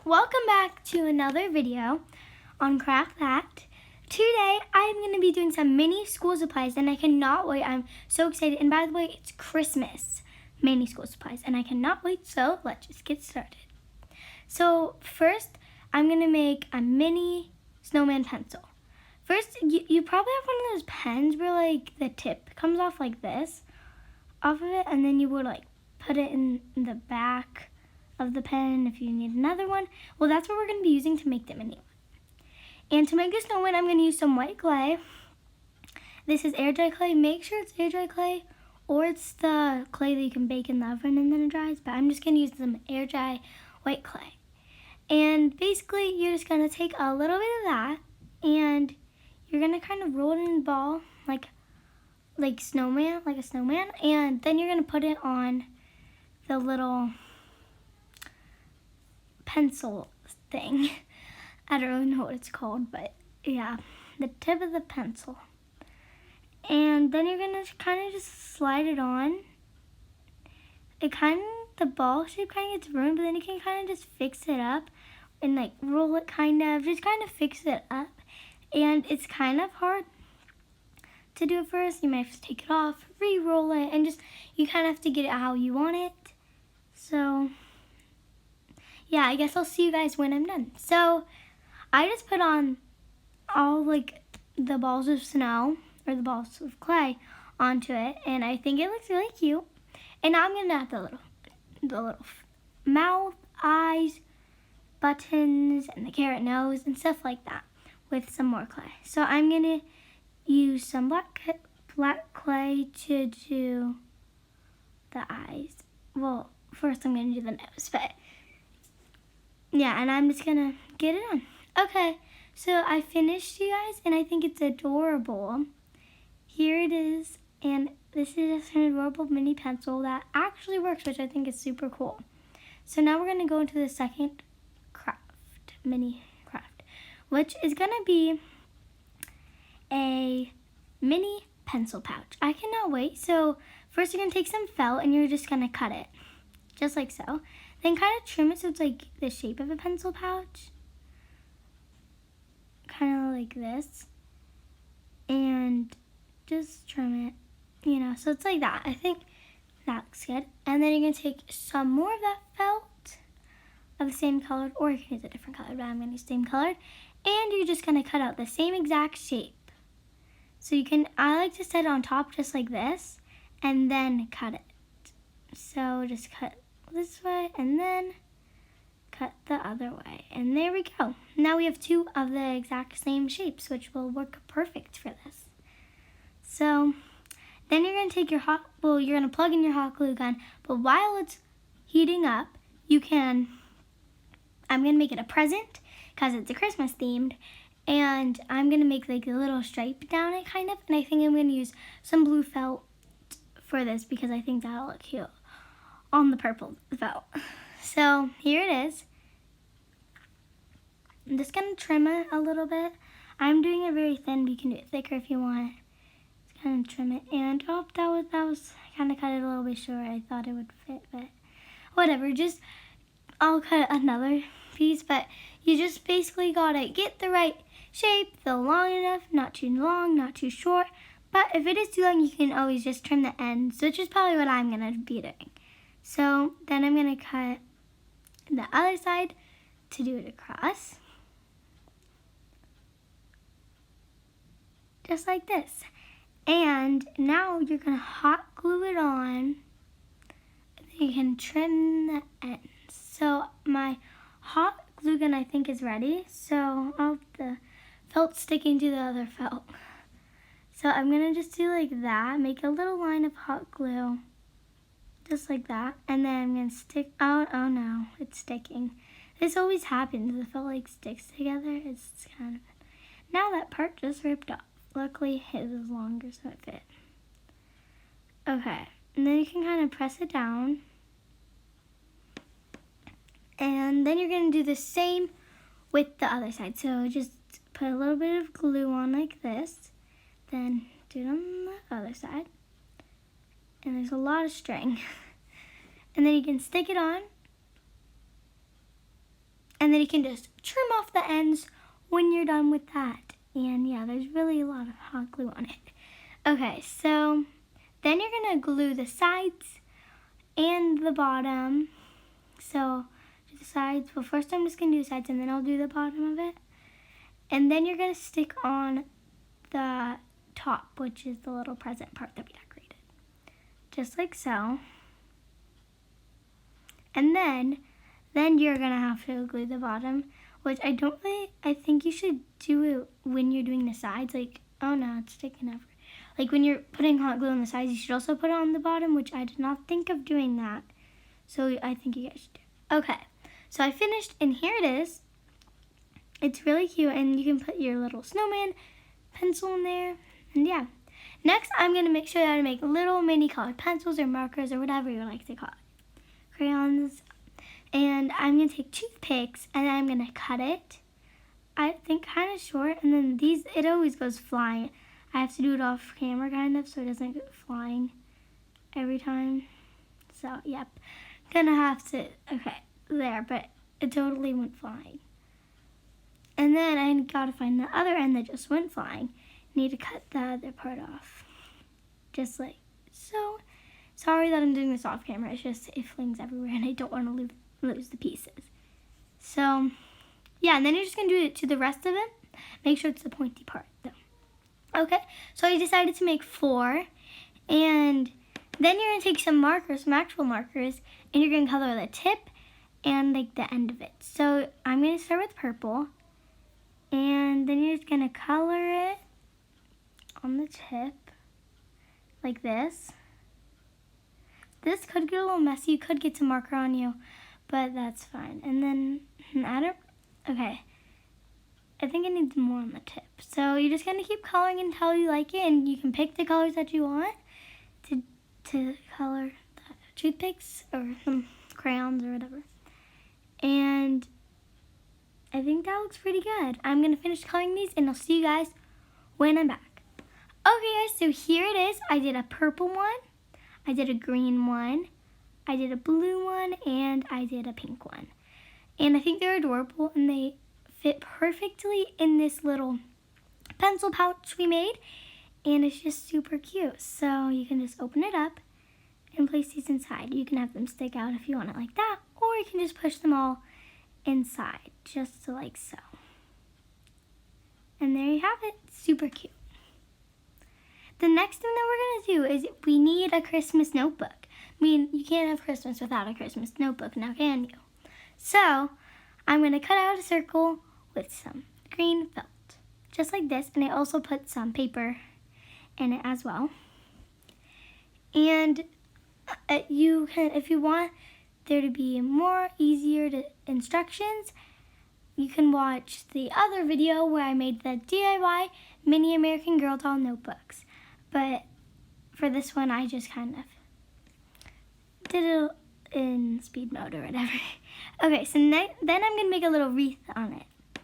welcome back to another video on Craftmas. Today I'm going to be doing some mini school supplies and I cannot wait. I'm so excited. And by the way, it's Christmas mini school supplies and I cannot wait. So let's just get started. So first I'm going to make a mini snowman pencil. First, you probably have one of those pens where like the tip comes off like this off of it, and then you would like put it in the back of the pen if you need another one. Well, that's what we're going to be using to make the mini one. And to make a snowman, I'm going to use some white clay. This is air dry clay. Make sure it's air dry clay, or it's the clay that you can bake in the oven and then it dries. But I'm just going to use some air dry white clay. And basically, you're just going to take a little bit of that, and you're going to kind of roll it in a ball like a snowman, and then you're going to put it on the little pencil thing. I don't really know what it's called, but yeah, the tip of the pencil. And then you're going to kind of just slide it on. The ball shape kind of gets ruined, but then you can kind of just fix it up and like roll it just kind of fix it up. And it's kind of hard to do it first. You might have to take it off, re-roll it, and you kind of have to get it how you want it. So yeah, I guess I'll see you guys when I'm done. So I just put on all like the balls of snow or the balls of clay onto it, and I think it looks really cute. And now I'm gonna add the little mouth, eyes, buttons, and the carrot nose and stuff like that with some more clay. So I'm gonna use some black clay to do the eyes. Well, first I'm gonna do the nose, but yeah, and I'm just gonna get it on. Okay, so I finished, you guys, and I think it's adorable. Here it is, and this is just an adorable mini pencil that actually works, which I think is super cool. So now we're gonna go into the second mini craft, which is gonna be a mini pencil pouch. I cannot wait. So first you're gonna take some felt and you're just gonna cut it, just like so. Then kind of trim it so it's like the shape of a pencil pouch, kind of like this, and just trim it, so it's like that. I think that looks good. And then you're gonna take some more of that felt of the same color, or you can use a different color, but I'm gonna use the same color, and you're just gonna cut out the same exact shape. So I like to set it on top just like this, and then cut it. So just cut this way, and then cut the other way. And there we go. Now we have two of the exact same shapes, which will work perfect for this. So then you're gonna take you're gonna plug in your hot glue gun, but while it's heating up, I'm gonna make it a present, because it's a Christmas themed. And I'm going to make like a little stripe down it kind of. And I think I'm going to use some blue felt for this because I think that'll look cute on the purple felt. So here it is. I'm just going to trim it a little bit. I'm doing it very thin, but you can do it thicker if you want. Just kind of trim it. And that was I kind of cut it a little bit short. I thought it would fit, but whatever. I'll cut another piece, but you just basically got to get the right shape, the long enough, not too long, not too short. But if it is too long, you can always just trim the ends, which is probably what I'm going to be doing. So then I'm going to cut the other side to do it across. Just like this. And now you're going to hot glue it on. And then you can trim the ends. So my hot glue gun I think is ready. So I'll have the felt sticking to the other felt. So I'm gonna just do like that, make a little line of hot glue, just like that, and then I'm gonna stick out. Oh no, it's sticking. This always happens, the felt like sticks together. It's kind of, now that part just ripped off. Luckily it was longer so it fit. Okay, and then you can kind of press it down. And then you're gonna do the same with the other side. So just put a little bit of glue on like this, then do it on the other side. And there's a lot of string. And then you can stick it on. And then you can just trim off the ends when you're done with that. And yeah, there's really a lot of hot glue on it. Okay, so then you're gonna glue the sides and the bottom. So do the sides. Well, first I'm just gonna do the sides and then I'll do the bottom of it. And then you're gonna stick on the top, which is the little present part that we decorated. Just like so. And then you're gonna have to glue the bottom, which I think you should do it when you're doing the sides. Like, oh no, it's sticking over. Like when you're putting hot glue on the sides, you should also put it on the bottom, which I did not think of doing that. So I think you guys should do. Okay, so I finished and here it is. It's really cute and you can put your little snowman pencil in there. And yeah. Next, I'm gonna make sure that I make little mini colored pencils or markers or whatever you like to call it. Crayons. And I'm gonna take toothpicks and I'm gonna cut it. I think kind of short, and then it always goes flying. I have to do it off camera kind of so it doesn't go flying every time. So yep, gonna have to, okay, there, but it totally went flying. And then I gotta find the other end that just went flying. Need to cut the other part off. Just like so. Sorry that I'm doing this off camera, it's just it flings everywhere and I don't want to lose the pieces. So yeah, and then you're just gonna do it to the rest of it. Make sure it's the pointy part though. Okay, so I decided to make 4, and then you're gonna take some markers, some actual markers, and you're gonna color the tip and like the end of it. So I'm gonna start with purple, and then you're just gonna color it on the tip like this. This could get a little messy. You could get some marker on you, but that's fine. And then okay. I think it needs more on the tip. So you're just gonna keep coloring until you like it, and you can pick the colors that you want to color the toothpicks or some crayons or whatever. And I think that looks pretty good. I'm gonna finish coloring these and I'll see you guys when I'm back. Okay guys, so here it is. I did a purple one, I did a green one, I did a blue one, and I did a pink one. And I think they're adorable and they fit perfectly in this little pencil pouch we made, and it's just super cute. So you can just open it up and place these inside. You can have them stick out if you want it like that, or you can just push them all inside, just like so. And there you have it, super cute. The next thing that we're gonna do is we need a Christmas notebook. I mean, you can't have Christmas without a Christmas notebook now, can you? So I'm gonna cut out a circle with some green felt, just like this, and I also put some paper in it as well. And you can, if you want there to be more easier instructions, you can watch the other video where I made the DIY mini American Girl doll notebooks. But for this one, I just kind of did it in speed mode or whatever. Okay, so then I'm gonna make a little wreath on it.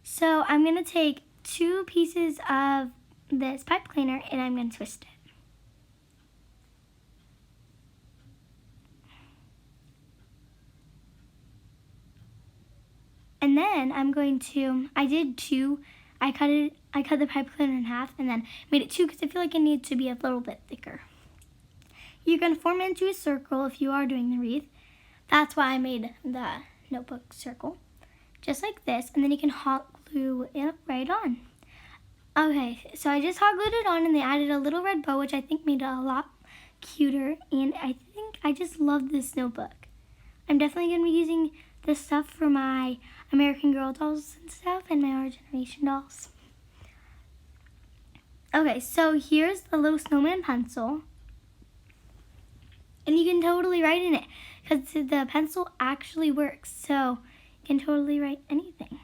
So I'm gonna take 2 pieces of this pipe cleaner and I'm gonna twist it. And then I'm going to, I cut the pipe cleaner in half and then made it 2 because I feel like it needs to be a little bit thicker. You're gonna form it into a circle if you are doing the wreath. That's why I made the notebook circle, just like this, and then you can hot glue it right on. Okay, so I just hot glued it on and they added a little red bow, which I think made it a lot cuter, and I think I just love this notebook. I'm definitely gonna be using this stuff for my American Girl dolls and stuff and my Our Generation dolls. Okay, so here's the little snowman pencil. And you can totally write in it because the pencil actually works. So you can totally write anything.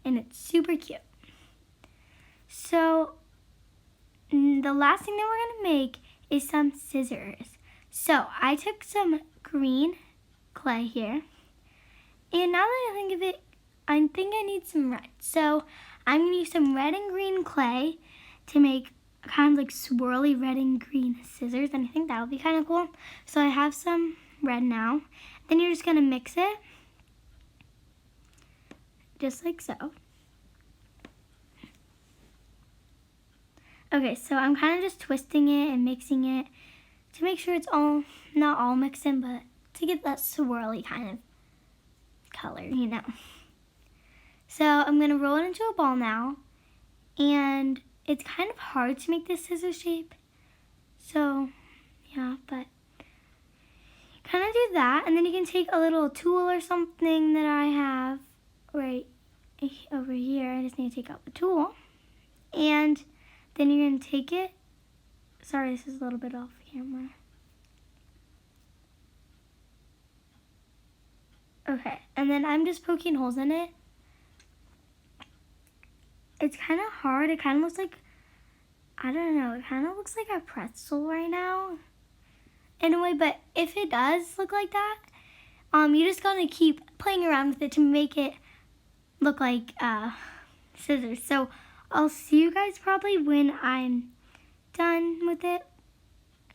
And it's super cute. So the last thing that we're gonna make is some scissors. So I took some green clay here. And now that I think of it, I think I need some red. So I'm going to use some red and green clay to make kind of like swirly red and green scissors, and I think that would be kind of cool. So I have some red now. Then you're just gonna mix it, just like so. Okay, so I'm kind of just twisting it and mixing it to make sure it's all, not all mixed in, but to get that swirly kind of color, you know. So I'm gonna roll it into a ball now, and it's kind of hard to make this scissor shape. So yeah, but kind of do that, and then you can take a little tool or something that I have right over here. I just need to take out the tool, and then you're gonna take it. Sorry, this is a little bit off camera. Okay, and then I'm just poking holes in it. It's kind of hard. It kind of looks like, I don't know, it kind of looks like a pretzel right now in a way, but if it does look like that, you just gotta keep playing around with it to make it look like scissors. So I'll see you guys probably when I'm done with it,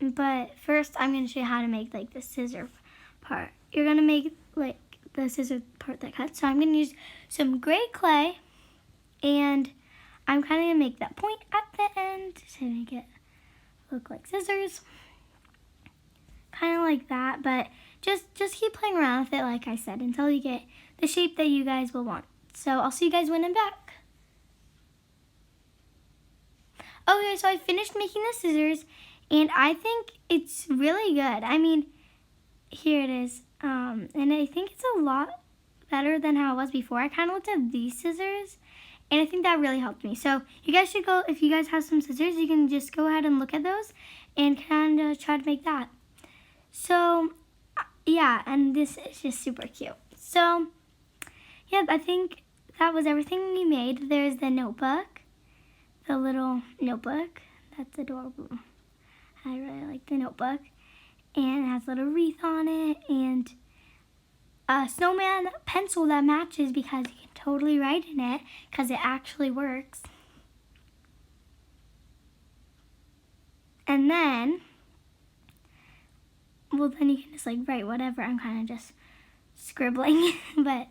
but first I'm gonna show you how to make like the scissor part. You're gonna make like the scissor part that cuts. So I'm gonna use some gray clay, and I'm kind of gonna make that point at the end to make it look like scissors, kind of like that. But just keep playing around with it, like I said, until you get the shape that you guys will want. So I'll see you guys when I'm back. Okay, so I finished making the scissors, and I think it's really good. I mean, here it is, and I think it's a lot better than how it was before. I kind of looked at these scissors, and I think that really helped me. So you guys should go, if you guys have some scissors, you can just go ahead and look at those and kind of try to make that. So yeah, and this is just super cute. So yeah, I think that was everything we made. There's the notebook, the little notebook. That's adorable. I really like the notebook. And it has a little wreath on it, and a snowman pencil that matches because you can totally write in it because it actually works. And then, well, then you can just like write whatever. I'm kind of just scribbling, but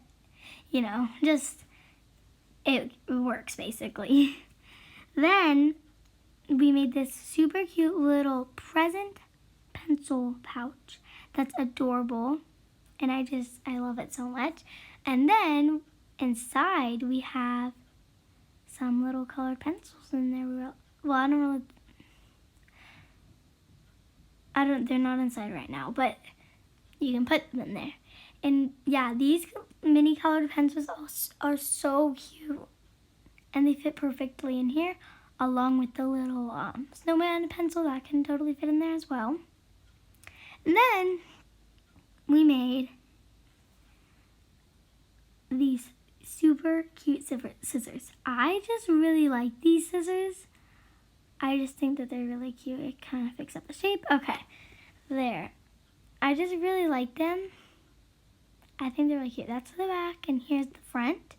you know, just it works basically. Then we made this super cute little present pencil pouch that's adorable, and I love it so much. And then inside we have some little colored pencils in there. Well, they're not inside right now, but you can put them in there. And yeah, these mini colored pencils are so cute, and they fit perfectly in here, along with the little snowman pencil that can totally fit in there as well. And then we made these super cute scissors. I just really like these scissors. I just think that they're really cute. It kind of fixes up the shape. Okay, there. I just really like them. I think they're really cute. That's the back, and here's the front.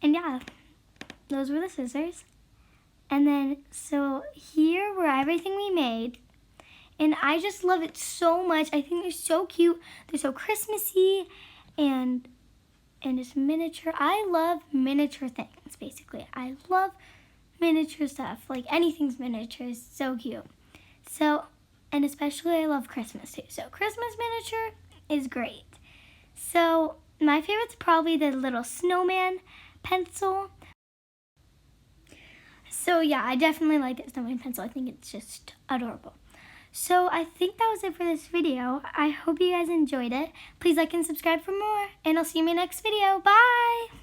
And yeah, those were the scissors. And then, so here were everything we made. And I just love it so much. I think they're so cute. They're so Christmassy and just miniature. I love miniature things, basically. I love miniature stuff. Like anything's miniature is so cute. So, and especially I love Christmas too. So Christmas miniature is great. So my favorite's probably the little snowman pencil. So yeah, I definitely like the snowman pencil. I think it's just adorable. So I think that was it for this video. I hope you guys enjoyed it. Please like and subscribe for more, and I'll see you in my next video. Bye!